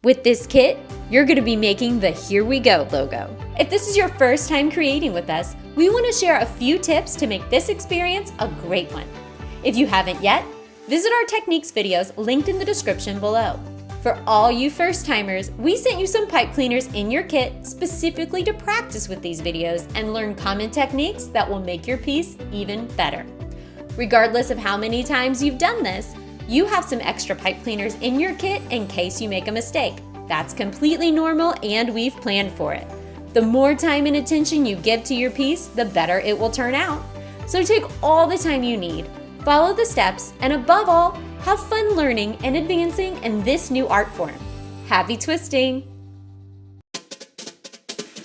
With this kit, you're going to be making the Here We Go logo. If this is your first time creating with us, we want to share a few tips to make this experience a great one. If you haven't yet, visit our techniques videos linked in the description below. For all you first-timers, we sent you some pipe cleaners in your kit specifically to practice with these videos and learn common techniques that will make your piece even better. Regardless of how many times you've done this, you have some extra pipe cleaners in your kit in case you make a mistake. That's completely normal and we've planned for it. The more time and attention you give to your piece, the better it will turn out. So take all the time you need, follow the steps, and above all, have fun learning and advancing in this new art form. Happy twisting!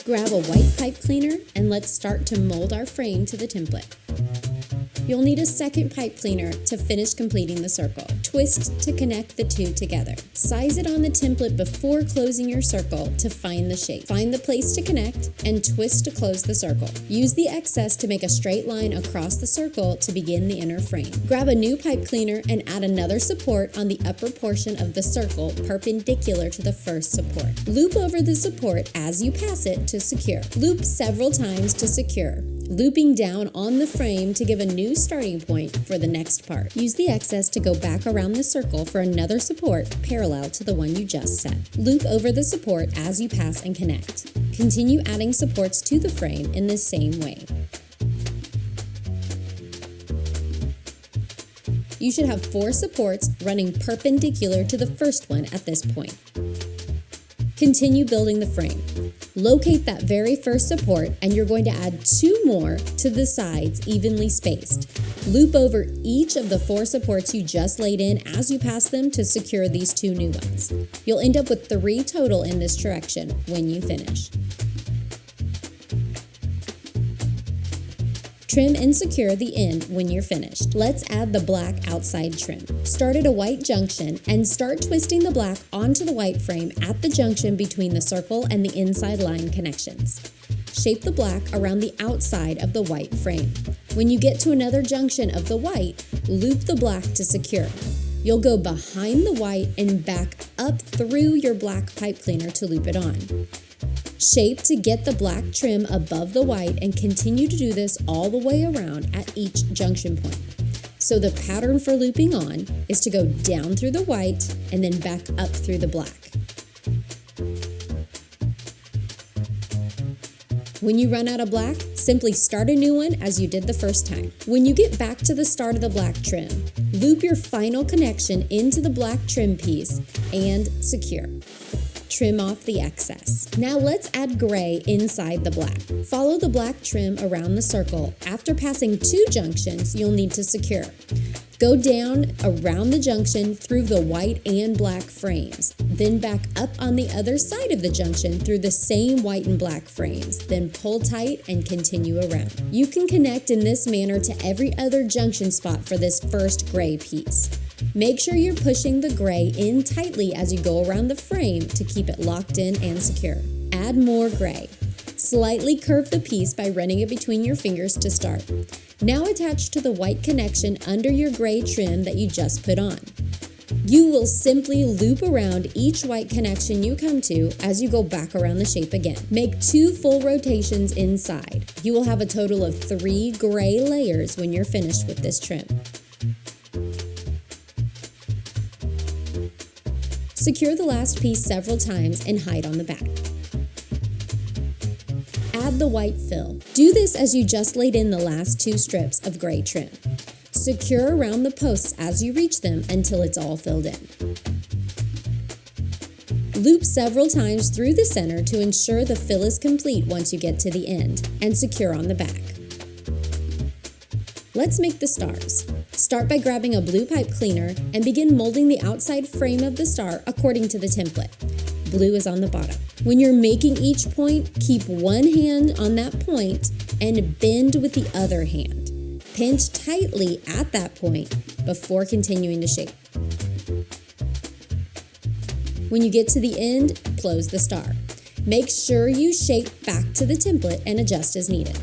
Grab a white pipe cleaner and let's start to mold our frame to the template. You'll need a second pipe cleaner to finish completing the circle. Twist to connect the two together. Size it on the template before closing your circle to find the shape. Find the place to connect and twist to close the circle. Use the excess to make a straight line across the circle to begin the inner frame. Grab a new pipe cleaner and add another support on the upper portion of the circle perpendicular to the first support. Loop over the support as you pass it to secure. Loop several times to secure, looping down on the frame to give a new starting point for the next part. Use the excess to go back around the circle for another support parallel to the one you just set. Loop over the support as you pass and connect. Continue adding supports to the frame in the same way. You should have 4 supports running perpendicular to the first one at this point. Continue building the frame. Locate that very first support and you're going to add 2 more to the sides evenly spaced. Loop over each of the 4 supports you just laid in as you pass them to secure these 2 new ones. You'll end up with 3 total in this direction when you finish. Trim and secure the end when you're finished. Let's add the black outside trim. Start at a white junction and start twisting the black onto the white frame at the junction between the circle and the inside line connections. Shape the black around the outside of the white frame. When you get to another junction of the white, loop the black to secure. You'll go behind the white and back up through your black pipe cleaner to loop it on. Shape to get the black trim above the white and continue to do this all the way around at each junction point. So the pattern for looping on is to go down through the white and then back up through the black. When you run out of black, simply start a new one as you did the first time. When you get back to the start of the black trim, loop your final connection into the black trim piece and secure. Trim off the excess. Now let's add gray inside the black. Follow the black trim around the circle. After passing 2 junctions, you'll need to secure. Go down around the junction through the white and black frames, then back up on the other side of the junction through the same white and black frames, then pull tight and continue around. You can connect in this manner to every other junction spot for this first gray piece. Make sure you're pushing the gray in tightly as you go around the frame to keep it locked in and secure. Add more gray. Slightly curve the piece by running it between your fingers to start. Now attach to the white connection under your gray trim that you just put on. You will simply loop around each white connection you come to as you go back around the shape again. Make 2 full rotations inside. You will have a total of 3 gray layers when you're finished with this trim. Secure the last piece several times and hide on the back. Add the white fill. Do this as you just laid in the last 2 strips of gray trim. Secure around the posts as you reach them until it's all filled in. Loop several times through the center to ensure the fill is complete once you get to the end, and secure on the back. Let's make the stars. Start by grabbing a blue pipe cleaner and begin molding the outside frame of the star according to the template. Blue is on the bottom. When you're making each point, keep one hand on that point and bend with the other hand. Pinch tightly at that point before continuing to shape. When you get to the end, close the star. Make sure you shape back to the template and adjust as needed.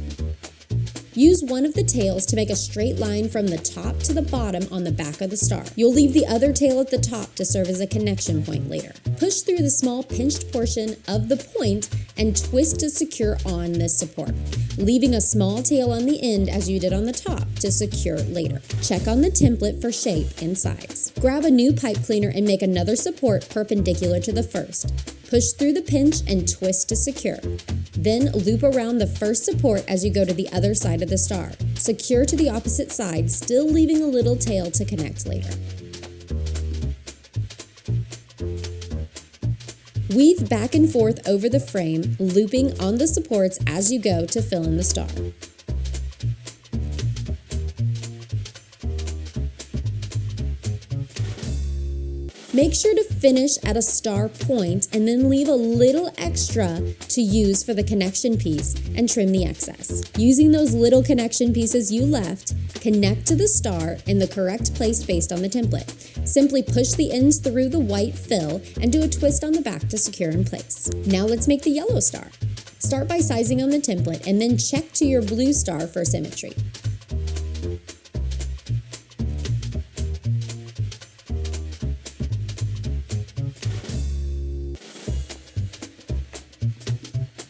Use one of the tails to make a straight line from the top to the bottom on the back of the star. You'll leave the other tail at the top to serve as a connection point later. Push through the small pinched portion of the point and twist to secure on this support, leaving a small tail on the end as you did on the top to secure later. Check on the template for shape and size. Grab a new pipe cleaner and make another support perpendicular to the first. Push through the pinch and twist to secure. Then loop around the first support as you go to the other side of the star. Secure to the opposite side, still leaving a little tail to connect later. Weave back and forth over the frame, looping on the supports as you go to fill in the star. Make sure to finish at a star point and then leave a little extra to use for the connection piece and trim the excess. Using those little connection pieces you left, connect to the star in the correct place based on the template. Simply push the ends through the white fill and do a twist on the back to secure in place. Now let's make the yellow star. Start by sizing on the template and then check to your blue star for symmetry.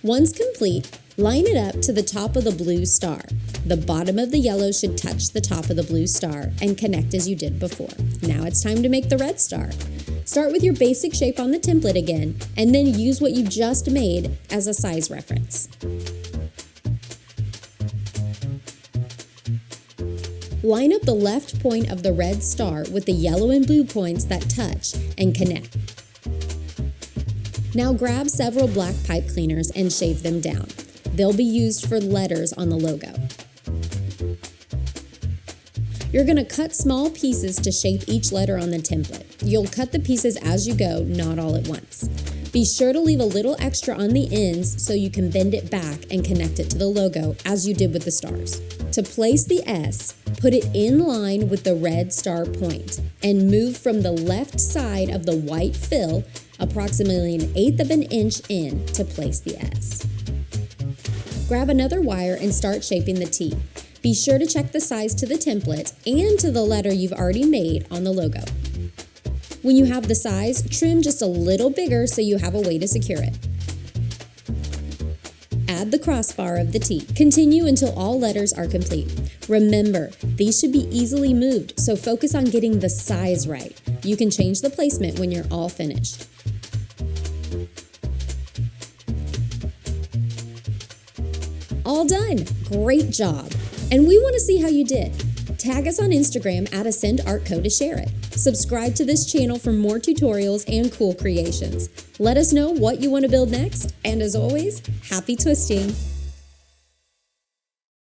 Once complete, line it up to the top of the blue star. The bottom of the yellow should touch the top of the blue star and connect as you did before. Now it's time to make the red star. Start with your basic shape on the template again, and then use what you just made as a size reference. Line up the left point of the red star with the yellow and blue points that touch and connect. Now grab several black pipe cleaners and shave them down. They'll be used for letters on the logo. You're going to cut small pieces to shape each letter on the template. You'll cut the pieces as you go, not all at once. Be sure to leave a little extra on the ends so you can bend it back and connect it to the logo as you did with the stars. To place the S, put it in line with the red star point and move from the left side of the white fill approximately 1/8 of an inch in to place the S. Grab another wire and start shaping the T. Be sure to check the size to the template and to the letter you've already made on the logo. When you have the size, trim just a little bigger so you have a way to secure it. Add the crossbar of the T. Continue until all letters are complete. Remember, these should be easily moved, so focus on getting the size right. You can change the placement when you're all finished. All done! Great job! And we want to see how you did. Tag us on Instagram at AscendArtCo to share it. Subscribe to this channel for more tutorials and cool creations. Let us know what you want to build next, and as always, happy twisting!